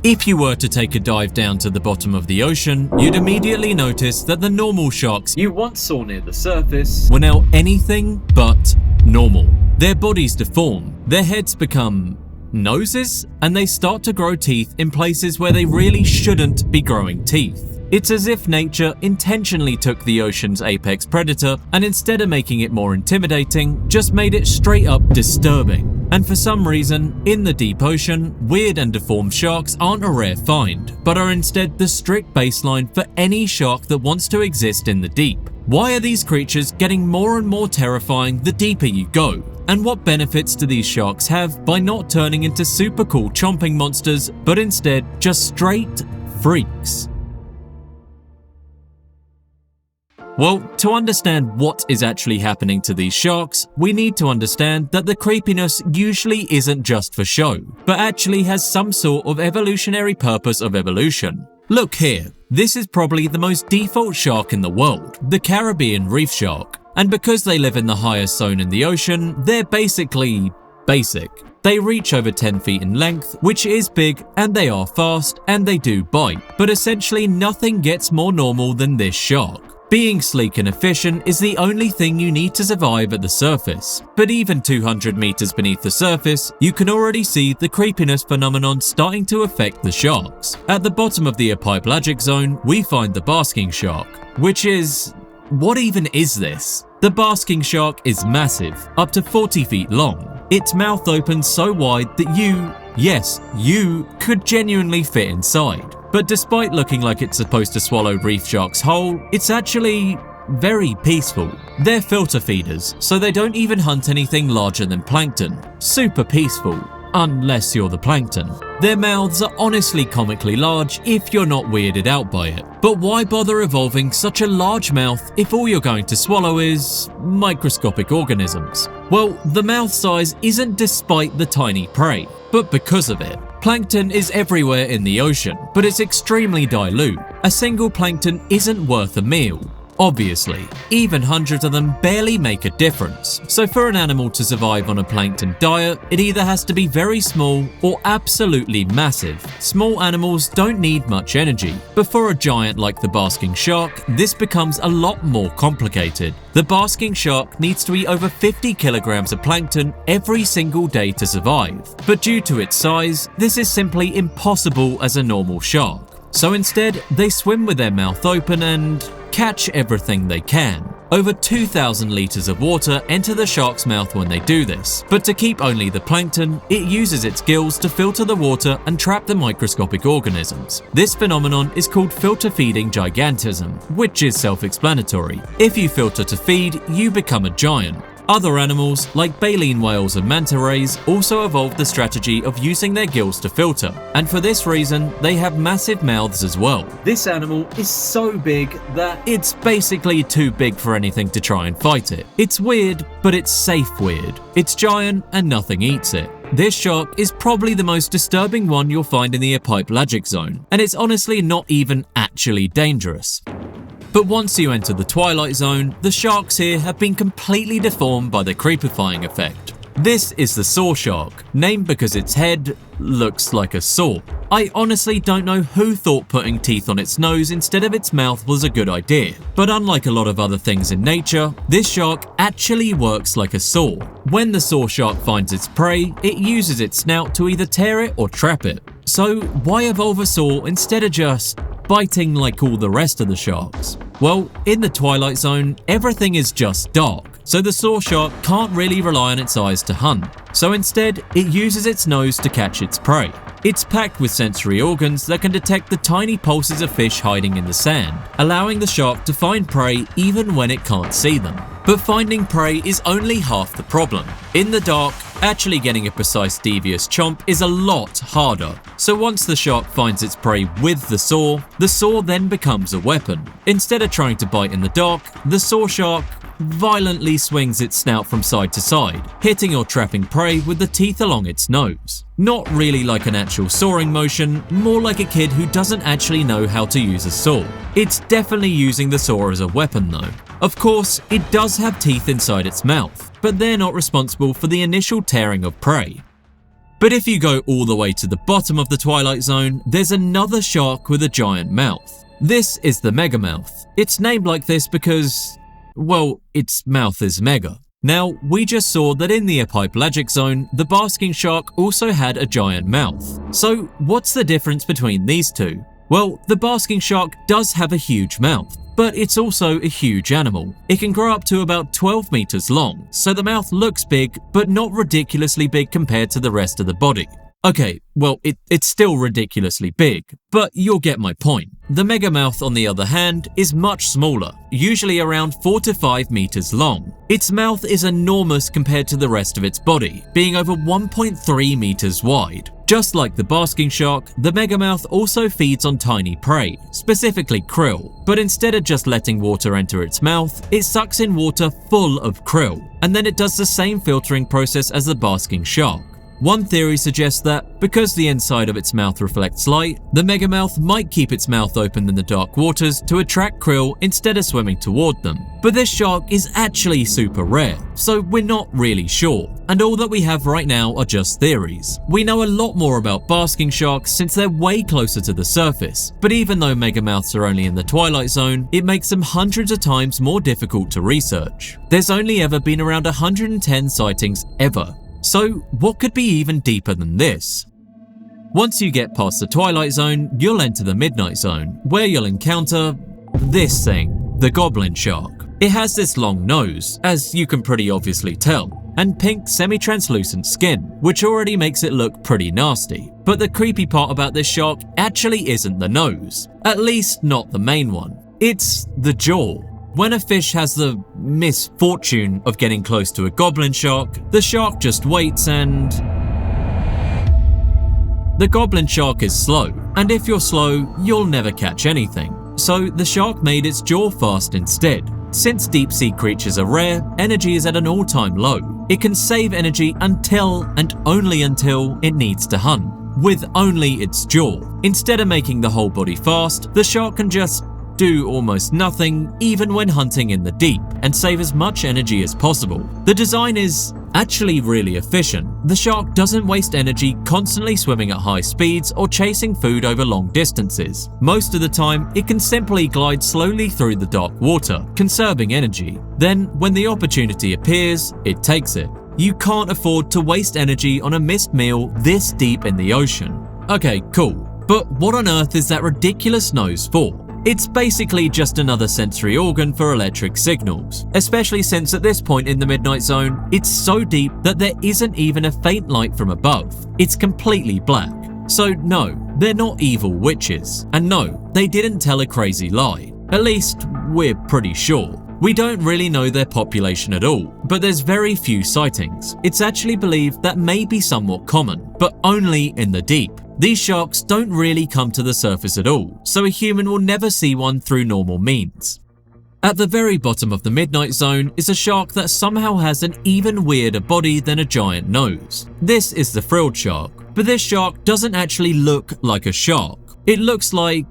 If you were to take a dive down to the bottom of the ocean, you'd immediately notice that the normal sharks you once saw near the surface were now anything but normal. Their bodies deform, their heads become noses, and they start to grow teeth in places where they really shouldn't be growing teeth. It's as if nature intentionally took the ocean's apex predator and instead of making it more intimidating, just made it straight up disturbing. And for some reason, in the deep ocean, weird and deformed sharks aren't a rare find, but are instead the strict baseline for any shark that wants to exist in the deep. Why are these creatures getting more and more terrifying the deeper you go? And what benefits do these sharks have by not turning into super cool chomping monsters, but instead just straight freaks? Well, to understand what is actually happening to these sharks, we need to understand that the creepiness usually isn't just for show, but actually has some sort of evolutionary purpose of evolution. Look here, this is probably the most default shark in the world, the Caribbean reef shark. And because they live in the highest zone in the ocean, they're basically basic. They reach over 10 feet in length, which is big, and they are fast, and they do bite. But essentially nothing gets more normal than this shark. Being sleek and efficient is the only thing you need to survive at the surface. But even 200 meters beneath the surface, you can already see the creepiness phenomenon starting to affect the sharks. At the bottom of the epipelagic zone, we find the basking shark, which is... what even is this? The basking shark is massive, up to 40 feet long. Its mouth opens so wide that you could genuinely fit inside. But despite looking like it's supposed to swallow reef sharks whole, it's actually very peaceful. They're filter feeders, so they don't even hunt anything larger than plankton. Super peaceful, unless you're the plankton. Their mouths are honestly comically large if you're not weirded out by it. But why bother evolving such a large mouth if all you're going to swallow is microscopic organisms? Well, the mouth size isn't despite the tiny prey, but because of it. Plankton is everywhere in the ocean, but it's extremely dilute. A single plankton isn't worth a meal. Obviously, even hundreds of them barely make a difference. So for an animal to survive on a plankton diet, it either has to be very small or absolutely massive. Small animals don't need much energy, but for a giant like the basking shark, this becomes a lot more complicated. The basking shark needs to eat over 50 kilograms of plankton every single day to survive. But due to its size, this is simply impossible as a normal shark. So instead, they swim with their mouth open and catch everything they can. Over 2,000 liters of water enter the shark's mouth when they do this, but to keep only the plankton, it uses its gills to filter the water and trap the microscopic organisms. This phenomenon is called filter feeding gigantism, which is self-explanatory. If you filter to feed, you become a giant. Other animals, like baleen whales and manta rays, also evolved the strategy of using their gills to filter, and for this reason, they have massive mouths as well. This animal is so big that it's basically too big for anything to try and fight it. It's weird, but it's safe weird. It's giant and nothing eats it. This shark is probably the most disturbing one you'll find in the epipelagic zone, and it's honestly not even actually dangerous. But once you enter the Twilight zone, the sharks here have been completely deformed by the creepifying effect. This is the saw shark, named because its head looks like a saw. I honestly don't know who thought putting teeth on its nose instead of its mouth was a good idea. But unlike a lot of other things in nature, this shark actually works like a saw. When the saw shark finds its prey, it uses its snout to either tear it or trap it. So why evolve a saw instead of just biting like all the rest of the sharks? Well, in the Twilight Zone, everything is just dark, so the saw shark can't really rely on its eyes to hunt. So instead, it uses its nose to catch its prey. It's packed with sensory organs that can detect the tiny pulses of fish hiding in the sand, allowing the shark to find prey even when it can't see them. But finding prey is only half the problem. In the dark, actually getting a precise devious chomp is a lot harder. So once the shark finds its prey with the saw then becomes a weapon. Instead of trying to bite in the dark, the saw shark violently swings its snout from side to side, hitting or trapping prey with the teeth along its nose. Not really like an actual sawing motion, more like a kid who doesn't actually know how to use a saw. It's definitely using the saw as a weapon though. Of course, it does have teeth inside its mouth, but they're not responsible for the initial tearing of prey. But if you go all the way to the bottom of the Twilight Zone, there's another shark with a giant mouth. This is the megamouth. It's named like this because, well, its mouth is mega. Now, we just saw that in the Epipelagic Zone, the basking shark also had a giant mouth. So what's the difference between these two? Well, the basking shark does have a huge mouth, but it's also a huge animal. It can grow up to about 12 meters long, so the mouth looks big, but not ridiculously big compared to the rest of the body. Okay, well, it's still ridiculously big, but you'll get my point. The megamouth, on the other hand, is much smaller, usually around 4 to 5 meters long. Its mouth is enormous compared to the rest of its body, being over 1.3 meters wide. Just like the basking shark, the megamouth also feeds on tiny prey, specifically krill, but instead of just letting water enter its mouth, it sucks in water full of krill, and then it does the same filtering process as the basking shark. One theory suggests that, because the inside of its mouth reflects light, the megamouth might keep its mouth open in the dark waters to attract krill instead of swimming toward them. But this shark is actually super rare, so we're not really sure, and all that we have right now are just theories. We know a lot more about basking sharks since they're way closer to the surface, but even though megamouths are only in the Twilight Zone, it makes them hundreds of times more difficult to research. There's only ever been around 110 sightings ever. So what could be even deeper than this? Once you get past the Twilight Zone, you'll enter the Midnight Zone, where you'll encounter this thing, the Goblin shark. It has this long nose, as you can pretty obviously tell, and pink semi-translucent skin, which already makes it look pretty nasty. But the creepy part about this shark actually isn't the nose, at least not the main one. It's the jaw. When a fish has the misfortune of getting close to a goblin shark, the shark just waits and... The goblin shark is slow, and if you're slow, you'll never catch anything. So the shark made its jaw fast instead. Since deep-sea creatures are rare, energy is at an all-time low. It can save energy until and only until it needs to hunt, with only its jaw. Instead of making the whole body fast, the shark can just do almost nothing even when hunting in the deep and save as much energy as possible. The design is actually really efficient. The shark doesn't waste energy constantly swimming at high speeds or chasing food over long distances. Most of the time, it can simply glide slowly through the dark water, conserving energy. Then, when the opportunity appears, it takes it. You can't afford to waste energy on a missed meal this deep in the ocean. Okay, cool. But what on earth is that ridiculous nose for? It's basically just another sensory organ for electric signals, especially since at this point in the Midnight Zone, it's so deep that there isn't even a faint light from above. It's completely black. So no, they're not evil witches. And no, they didn't tell a crazy lie. At least, we're pretty sure. We don't really know their population at all, but there's very few sightings. It's actually believed that may be somewhat common, but only in the deep. These sharks don't really come to the surface at all, so a human will never see one through normal means. At the very bottom of the Midnight Zone is a shark that somehow has an even weirder body than a giant nose. This is the frilled shark, but this shark doesn't actually look like a shark. It looks like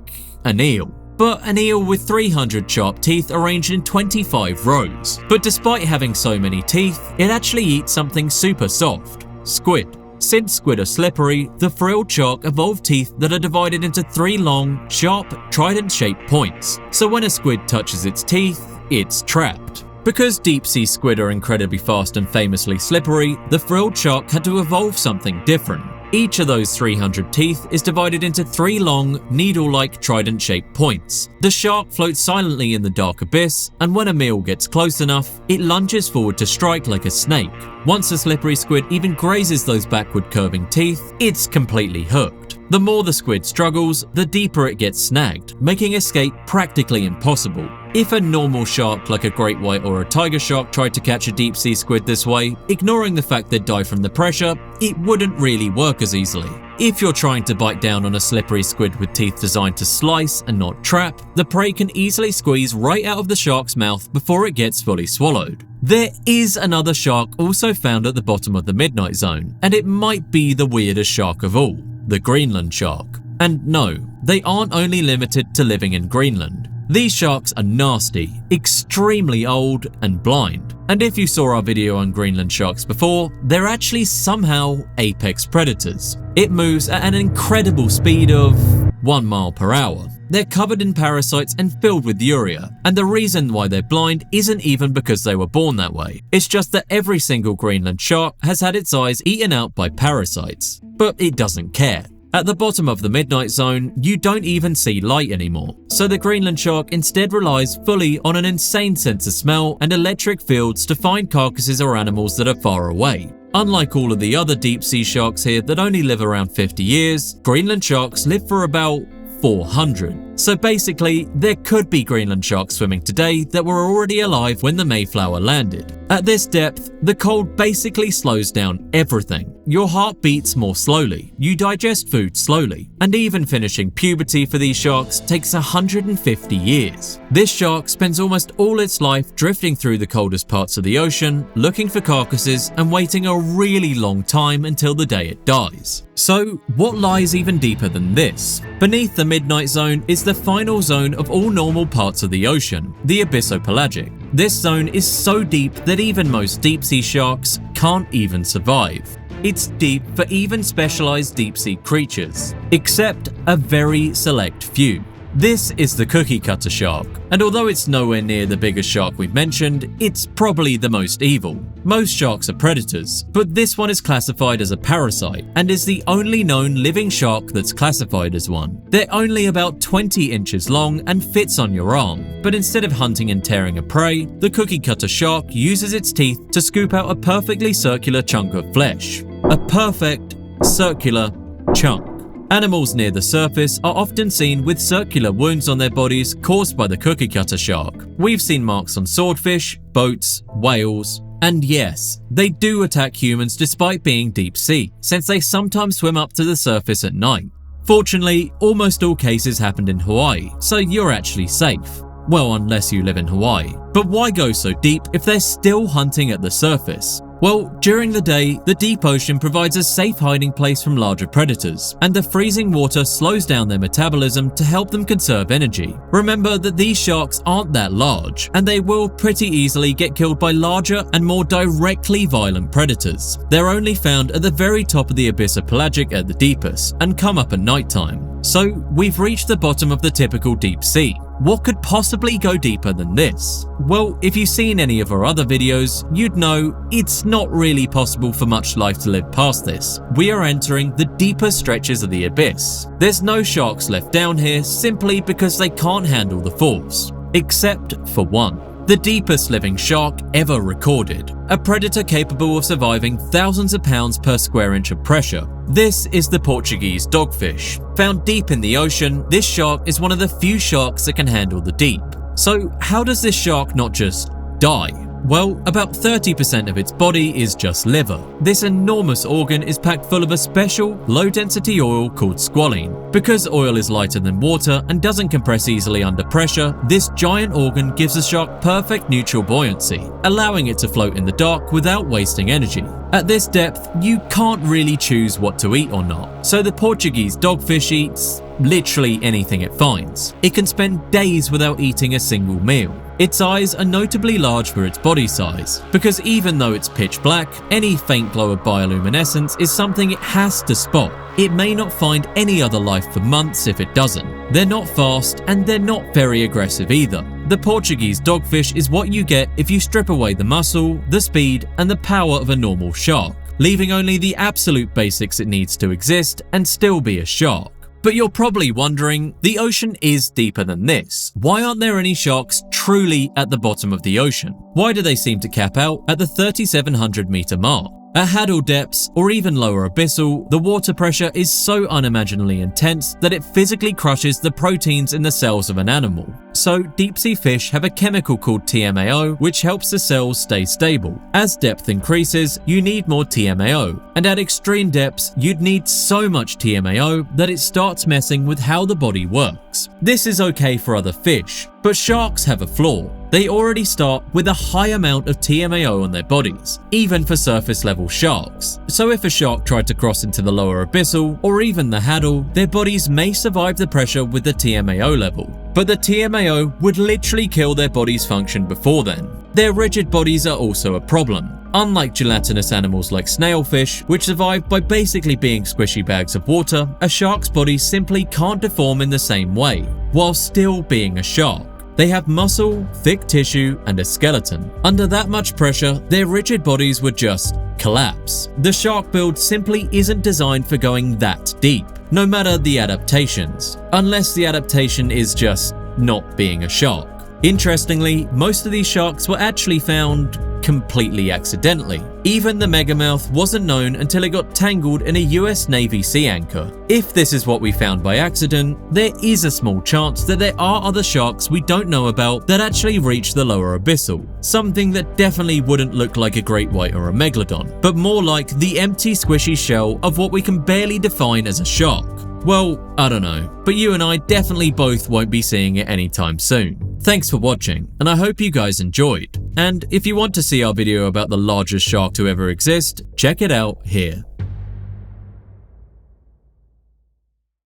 an eel. But an eel with 300 sharp teeth arranged in 25 rows. But despite having so many teeth, it actually eats something super soft, squid. Since squid are slippery, the frilled shark evolved teeth that are divided into 3 long, sharp, trident-shaped points. So when a squid touches its teeth, it's trapped. Because deep-sea squid are incredibly fast and famously slippery, the frilled shark had to evolve something different. Each of those 300 teeth is divided into 3 long, needle-like trident-shaped points. The shark floats silently in the dark abyss, and when a meal gets close enough, it lunges forward to strike like a snake. Once a slippery squid even grazes those backward curving teeth, it's completely hooked. The more the squid struggles, the deeper it gets snagged, making escape practically impossible. If a normal shark like a great white or a tiger shark tried to catch a deep-sea squid this way, ignoring the fact they'd die from the pressure, it wouldn't really work as easily. If you're trying to bite down on a slippery squid with teeth designed to slice and not trap, the prey can easily squeeze right out of the shark's mouth before it gets fully swallowed. There is another shark also found at the bottom of the Midnight Zone, and it might be the weirdest shark of all, the Greenland shark. And no, they aren't only limited to living in Greenland. These sharks are nasty, extremely old, and blind. And if you saw our video on Greenland sharks before, they're actually somehow apex predators. It moves at an incredible speed of 1 mile per hour. They're covered in parasites and filled with urea, and the reason why they're blind isn't even because they were born that way. It's just that every single Greenland shark has had its eyes eaten out by parasites. But it doesn't care. At the bottom of the midnight zone, you don't even see light anymore, so the Greenland shark instead relies fully on an insane sense of smell and electric fields to find carcasses or animals that are far away. Unlike all of the other deep sea sharks here that only live around 50 years, Greenland sharks live for about 400. So basically, there could be Greenland sharks swimming today that were already alive when the Mayflower landed. At this depth, the cold basically slows down everything. Your heart beats more slowly, you digest food slowly, and even finishing puberty for these sharks takes 150 years. This shark spends almost all its life drifting through the coldest parts of the ocean, looking for carcasses and waiting a really long time until the day it dies. So, what lies even deeper than this? Beneath the midnight zone is the final zone of all normal parts of the ocean, the abyssopelagic. This zone is so deep that even most deep-sea sharks can't even survive. It's deep for even specialized deep-sea creatures, except a very select few. This is the Cookiecutter shark, and although it's nowhere near the biggest shark we've mentioned, it's probably the most evil. Most sharks are predators, but this one is classified as a parasite and is the only known living shark that's classified as one. They're only about 20 inches long and fits on your arm, but instead of hunting and tearing a prey, the Cookiecutter shark uses its teeth to scoop out a perfectly circular chunk of flesh. A perfect circular chunk. Animals near the surface are often seen with circular wounds on their bodies caused by the Cookiecutter shark. We've seen marks on swordfish, boats, whales, and yes, they do attack humans despite being deep sea, since they sometimes swim up to the surface at night. Fortunately, almost all cases happened in Hawaii, so you're actually safe. Well, unless you live in Hawaii. But why go so deep if they're still hunting at the surface? Well, during the day, the deep ocean provides a safe hiding place from larger predators, and the freezing water slows down their metabolism to help them conserve energy. Remember that these sharks aren't that large, and they will pretty easily get killed by larger and more directly violent predators. They're only found at the very top of the abyssopelagic at the deepest, and come up at nighttime. So, we've reached the bottom of the typical deep sea. What could possibly go deeper than this? Well, if you've seen any of our other videos, you'd know it's not really possible for much life to live past this. We are entering the deeper stretches of the abyss. There's no sharks left down here simply because they can't handle the force. Except for one. The deepest living shark ever recorded. A predator capable of surviving thousands of pounds per square inch of pressure. This is the Portuguese dogfish. Found deep in the ocean, this shark is one of the few sharks that can handle the deep. So how does this shark not just die? Well, about 30% of its body is just liver. This enormous organ is packed full of a special, low-density oil called squalene. Because oil is lighter than water and doesn't compress easily under pressure, this giant organ gives the shark perfect neutral buoyancy, allowing it to float in the dark without wasting energy. At this depth, you can't really choose what to eat or not, so the Portuguese dogfish eats literally anything it finds. It can spend days without eating a single meal. Its eyes are notably large for its body size, because even though it's pitch black, any faint glow of bioluminescence is something it has to spot. It may not find any other life for months if it doesn't. They're not fast, and they're not very aggressive either. The Portuguese dogfish is what you get if you strip away the muscle, the speed, and the power of a normal shark, leaving only the absolute basics it needs to exist and still be a shark. But you're probably wondering, the ocean is deeper than this. Why aren't there any sharks truly at the bottom of the ocean? Why do they seem to cap out at the 3,700 meter mark? At Haddle depths, or even lower abyssal, the water pressure is so unimaginably intense that it physically crushes the proteins in the cells of an animal. So, deep-sea fish have a chemical called TMAO, which helps the cells stay stable. As depth increases, you need more TMAO, and at extreme depths, you'd need so much TMAO that it starts messing with how the body works. This is okay for other fish, but sharks have a flaw. they already start with a high amount of TMAO on their bodies, even for surface level sharks. So if a shark tried to cross into the lower abyssal or even the haddle, their bodies may survive the pressure with the TMAO level. But the TMAO would literally kill their body's function before then. Their rigid bodies are also a problem. Unlike gelatinous animals like snailfish, which survive by basically being squishy bags of water, a shark's body simply can't deform in the same way, while still being a shark. They have muscle, thick tissue, and a skeleton. Under that much pressure, their rigid bodies would just collapse. The shark build simply isn't designed for going that deep, no matter the adaptations, unless the adaptation is just not being a shark. Interestingly, most of these sharks were actually found completely accidentally. Even the megamouth wasn't known until it got tangled in a US Navy sea anchor. If this is what we found by accident, there is a small chance that there are other sharks we don't know about that actually reach the lower abyssal. Something that definitely wouldn't look like a great white or a megalodon, but more like the empty squishy shell of what we can barely define as a shark. Well, I don't know, but you and I definitely both won't be seeing it anytime soon. Thanks for watching, and I hope you guys enjoyed. And if you want to see our video about the largest shark to ever exist, check it out here.